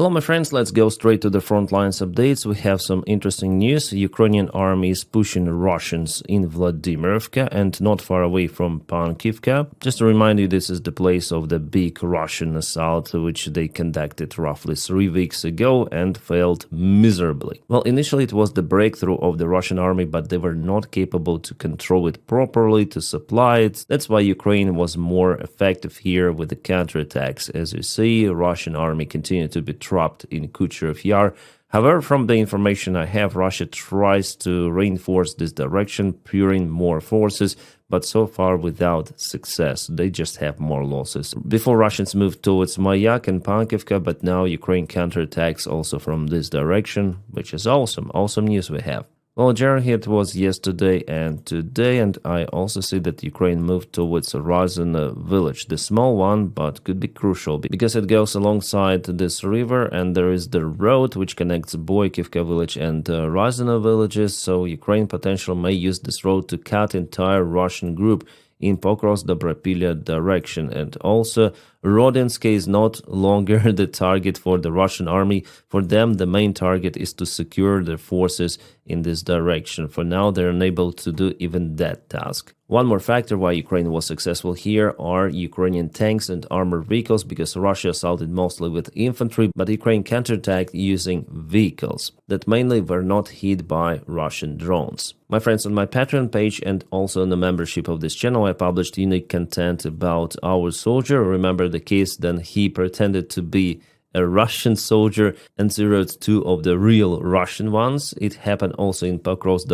Hello my friends, let's go straight to the front lines updates. We have some interesting news. Ukrainian army is pushing Russians in Vladimirovka and not far away from Pankivka. Just to remind you, this is the place of the big Russian assault which they conducted roughly 3 weeks ago and failed miserably. Well, initially it was the breakthrough of the Russian army, but they were not capable to control it properly, to supply it. That's why Ukraine was more effective here with the counterattacks. As you see, Russian army continued to be trapped in Kucherov Yar. However, from the information I have, Russia tries to reinforce this direction, pouring more forces, but so far without success. They just have more losses. Before, Russians moved towards Mayak and Pankivka, but now Ukraine counterattacks also from this direction, which is awesome. Awesome news we have. Well, generally it was yesterday and today, and I also see that Ukraine moved towards Ruzzians village, the small one, but could be crucial because it goes alongside this river, and there is the road which connects Boykivka village and Ruzzians villages, so Ukraine potentially may use this road to cut entire Russian group in Pokrovsk direction. And also, Ruzzians is not longer the target for the Russian army. For them, the main target is to secure their forces in this direction. For now, they're unable to do even that task. One more factor why Ukraine was successful here are Ukrainian tanks and armored vehicles, because Russia assaulted mostly with infantry, but Ukraine counterattacked using vehicles that mainly were not hit by Russian drones. My friends, on my Patreon page and also on the membership of this channel, I published unique content about our soldier. Remember the case then he pretended to be a Russian soldier and zeroed 2 of the real Russian ones. It happened also in Pokrovsk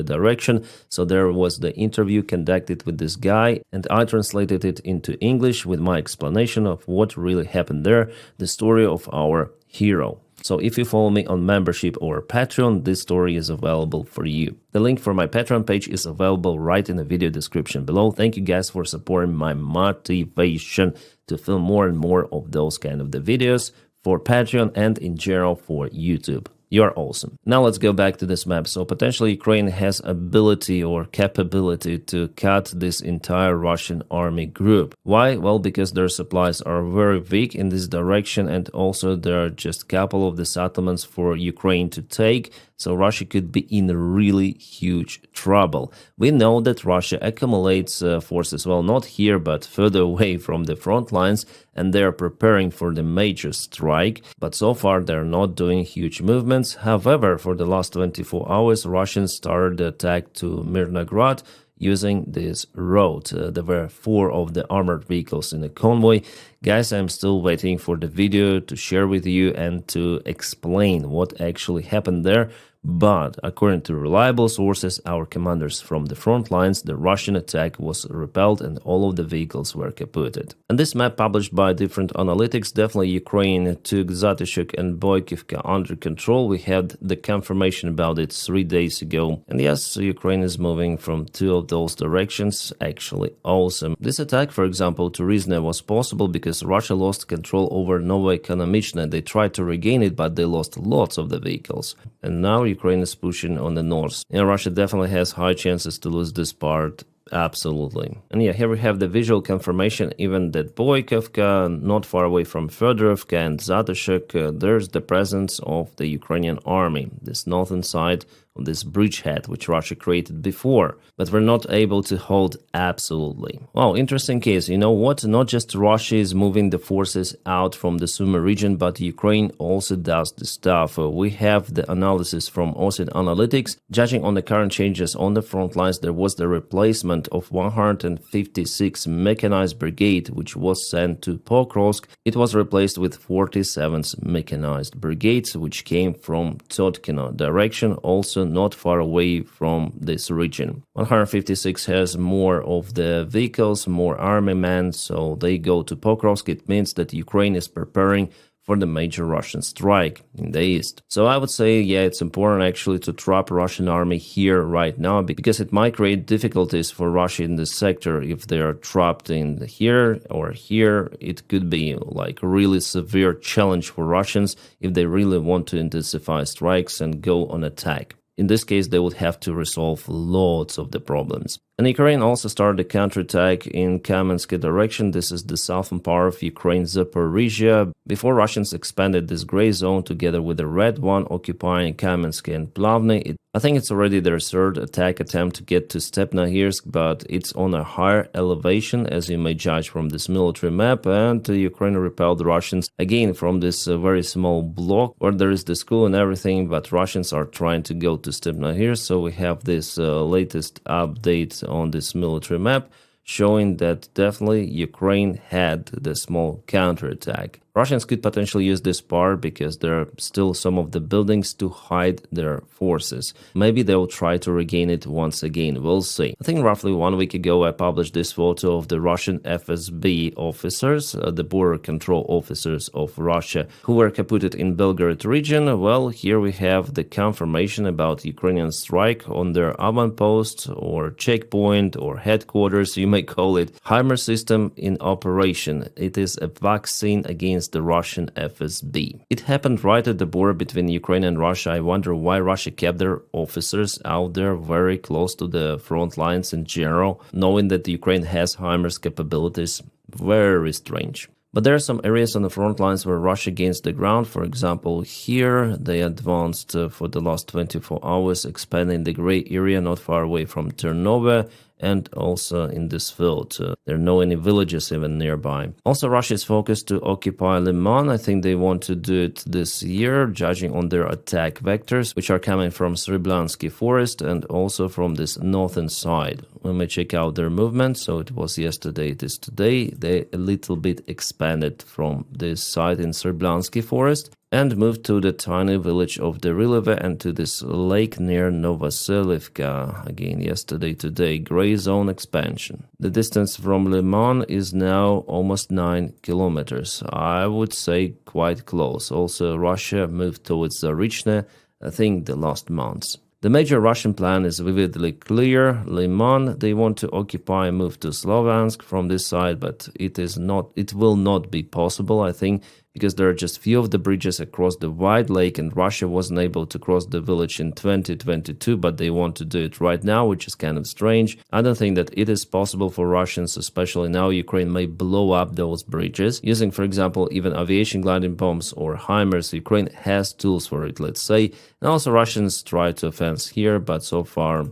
direction. So there was the interview conducted with this guy, and I translated it into English with my explanation of what really happened there, the story of our hero. So if you follow me on membership or Patreon, this story is available for you. The link for my Patreon page is available right in the video description below. Thank you guys for supporting my motivation to film more and more of those kind of the videos for Patreon and in general for YouTube. You're awesome. Now let's go back to this map. So potentially Ukraine has ability or capability to cut this entire Russian army group. Why? Well, because their supplies are very weak in this direction, and also there are just a couple of the settlements for Ukraine to take. So Russia could be in really huge trouble. We know that Russia accumulates forces, well, not here, but further away from the front lines, and they are preparing for the major strike. But so far, they're not doing huge movements. However, for the last 24 hours, Russians started the attack to Mirnograd using this road. There were 4 of the armored vehicles in the convoy. Guys, I'm still waiting for the video to share with you and to explain what actually happened there. But according to reliable sources, our commanders from the front lines, the Russian attack was repelled and all of the vehicles were kaputted. And this map published by different analytics, definitely Ukraine took Zatishuk and Boykivka under control. We had the confirmation about it 3 days ago. And yes, Ukraine is moving from 2 of those directions. Actually awesome. This attack, for example, to Rizne was possible because Russia lost control over Novoekonomichne. They tried to regain it, but they lost lots of the vehicles. And now Ukraine is pushing on the north. And Russia definitely has high chances to lose this part. Absolutely. And yeah, here we have the visual confirmation even that Boykivka, not far away from Fedorovka and Zatishuk, there's the presence of the Ukrainian army, this northern side of this bridgehead which Russia created before, but we're not able to hold absolutely. Wow, interesting case. You know what? Not just Russia is moving the forces out from the Sumy region, but Ukraine also does the stuff. We have the analysis from OSINT Analytics. Judging on the current changes on the front lines, there was the replacement of 156 mechanized brigade, which was sent to Pokrovsk. It was replaced with 47th mechanized brigades, which came from Totkino direction, also not far away from this region. 156 has more of the vehicles, more army men, so they go to Pokrovsk. It means that Ukraine is preparing for the major Russian strike in the east. So I would say, yeah, it's important actually to trap Russian army here right now, because it might create difficulties for Russia in this sector. If they are trapped in here or here, it could be like a really severe challenge for Russians if they really want to intensify strikes and go on attack. In this case, they would have to resolve lots of the problems. And Ukraine also started a counterattack in Kamensk direction. This is the southern part of Ukraine, Zaporizhia, before Russians expanded this gray zone together with the red one occupying Kamensk and Plavny. I think it's already their third attack attempt to get to Stepnogorsk, but it's on a higher elevation, as you may judge from this military map, and Ukraine repelled the Russians again from this very small block where there is the school and everything, but Russians are trying to go to Stepnogorsk. So we have this latest update on this military map showing that definitely Ukraine had the small counterattack. Russians could potentially use this part because there are still some of the buildings to hide their forces. Maybe they will try to regain it once again, we'll see. I think roughly 1 week ago I published this photo of the Russian FSB officers, the border control officers of Russia, who were caputed in Belgorod region. Well, here we have the confirmation about Ukrainian strike on their avant-post or checkpoint or headquarters, you may call it. HIMARS system in operation. It is a vaccine against the Russian FSB. It happened right at the border between Ukraine and Russia. I wonder why Russia kept their officers out there very close to the front lines in general, knowing that Ukraine has HIMARS capabilities. Very strange. But there are some areas on the front lines where Russia gains the ground. For example, here they advanced for the last 24 hours, expanding the gray area not far away from Ternova, and also in this field. There are no any villages even nearby. Also, Russia is focused to occupy Liman. I think they want to do it this year, judging on their attack vectors, which are coming from Sreblansky forest and also from this northern side. When we check out their movement, so it was yesterday, it is today, they a little bit expanded from this side in Sreblansky forest and moved to the tiny village of Derilove and to this lake near Novoselivka. Again, yesterday, today, gray zone expansion. The distance from Liman is now almost 9 kilometers. I would say quite close. Also, Russia moved towards Zarichne, I think the last months. The major Russian plan is vividly clear. Liman, they want to occupy and move to Slovansk from this side, but it will not be possible, I think, because there are just few of the bridges across the wide lake, and Russia wasn't able to cross the village in 2022, but they want to do it right now, which is kind of strange. I don't think that it is possible for Russians, especially now Ukraine may blow up those bridges, using, for example, even aviation gliding bombs or HIMARS. Ukraine has tools for it, let's say. And also Russians try to offense here, but so far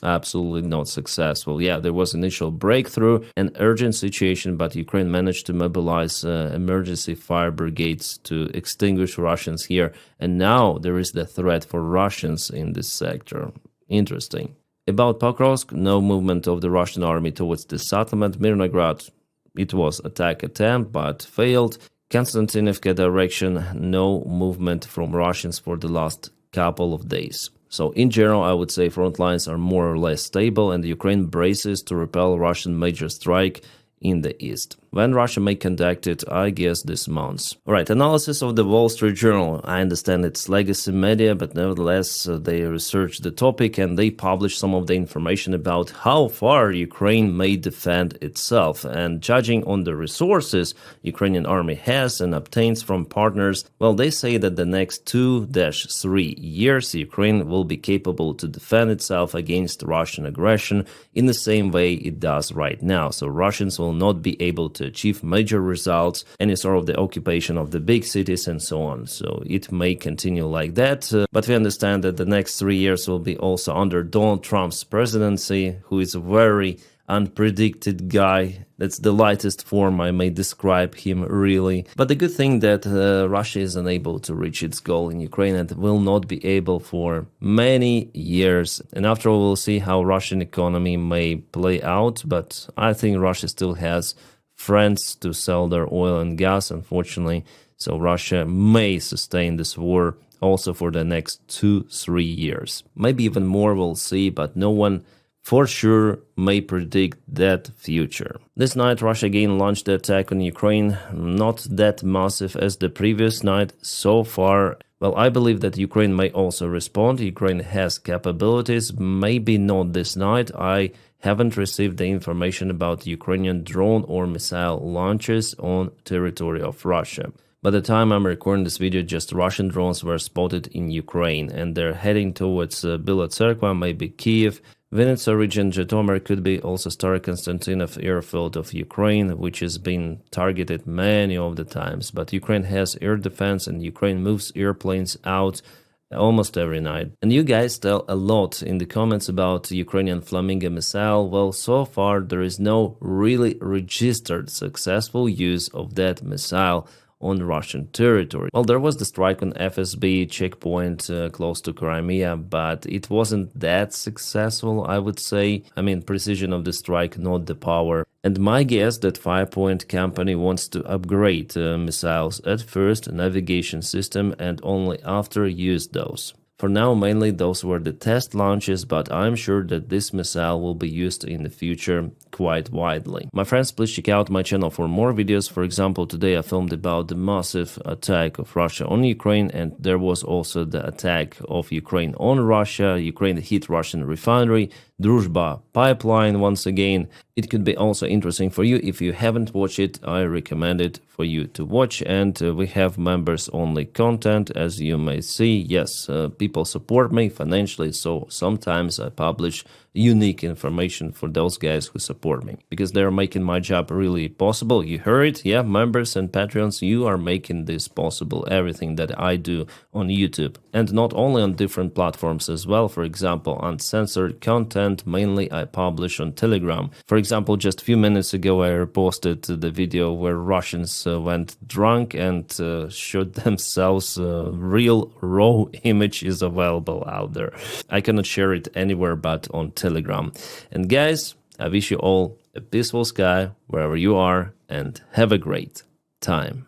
absolutely not successful. Yeah, there was initial breakthrough, an urgent situation, but Ukraine managed to mobilize emergency fire brigades to extinguish Russians here. And now there is the threat for Russians in this sector. Interesting. About Pokrovsk, no movement of the Russian army towards the settlement. Mirnograd, it was attack attempt, but failed. Konstantinovka direction, no movement from Russians for the last couple of days. So in general, I would say front lines are more or less stable and Ukraine braces to repel Russian major strike in the east. When Russia may conduct it, I guess this month. Alright, analysis of the Wall Street Journal. I understand it's legacy media, but nevertheless, they researched the topic and they published some of the information about how far Ukraine may defend itself. And judging on the resources Ukrainian army has and obtains from partners, well, they say that the next 2-3 years, Ukraine will be capable to defend itself against Russian aggression in the same way it does right now. So Russians will not be able to achieve major results, any sort of the occupation of the big cities and so on. So it may continue like that, but we understand that the next 3 years will be also under Donald Trump's presidency, who is a very unpredicted guy. That's the lightest form I may describe him, really. But the good thing that Russia is unable to reach its goal in Ukraine and will not be able for many years. And after all, we'll see how Russian economy may play out. But I think Russia still has friends to sell their oil and gas, unfortunately. So Russia may sustain this war also for the next 2-3 years. Maybe even more, we'll see, but no one for sure may predict that future. This night, Russia again launched the attack on Ukraine, not that massive as the previous night so far. Well, I believe that Ukraine may also respond. Ukraine has capabilities, maybe not this night. I haven't received the information about Ukrainian drone or missile launches on territory of Russia. By the time I'm recording this video, just Russian drones were spotted in Ukraine, and they're heading towards Encircled, maybe Kiev, Vinnytsia region, Zhytomyr, could be also Starokonstantinov airfield of Ukraine, which has been targeted many of the times. But Ukraine has air defense, and Ukraine moves airplanes out almost every night. And you guys tell a lot in the comments about Ukrainian Flamingo missile. Well, so far there is no really registered successful use of that missile on Russian territory. Well, there was the strike on FSB checkpoint close to Crimea, but it wasn't that successful, I would say. I mean, precision of the strike, not the power. And my guess that 5-Point company wants to upgrade missiles at first, navigation system, and only after use those. For now, mainly those were the test launches, but I'm sure that this missile will be used in the future quite widely. My friends, please check out my channel for more videos. For example, today I filmed about the massive attack of Russia on Ukraine, and there was also the attack of Ukraine on Russia. Ukraine hit Russian refinery, Druzhba pipeline once again. It could be also interesting for you. If you haven't watched it, I recommend it for you to watch. And we have members only content, as you may see. Yes, people support me financially, so sometimes I publish unique information for those guys who support me, because they're making my job really possible. You heard it, yeah, members and Patreons, you are making this possible, everything that I do on YouTube. And not only on different platforms as well. For example, uncensored content, mainly I publish on Telegram. For example, just a few minutes ago I reposted the video where Russians went drunk and shot themselves. Real raw image is available out there. I cannot share it anywhere but on Telegram. And guys, I wish you all a peaceful sky wherever you are, and have a great time.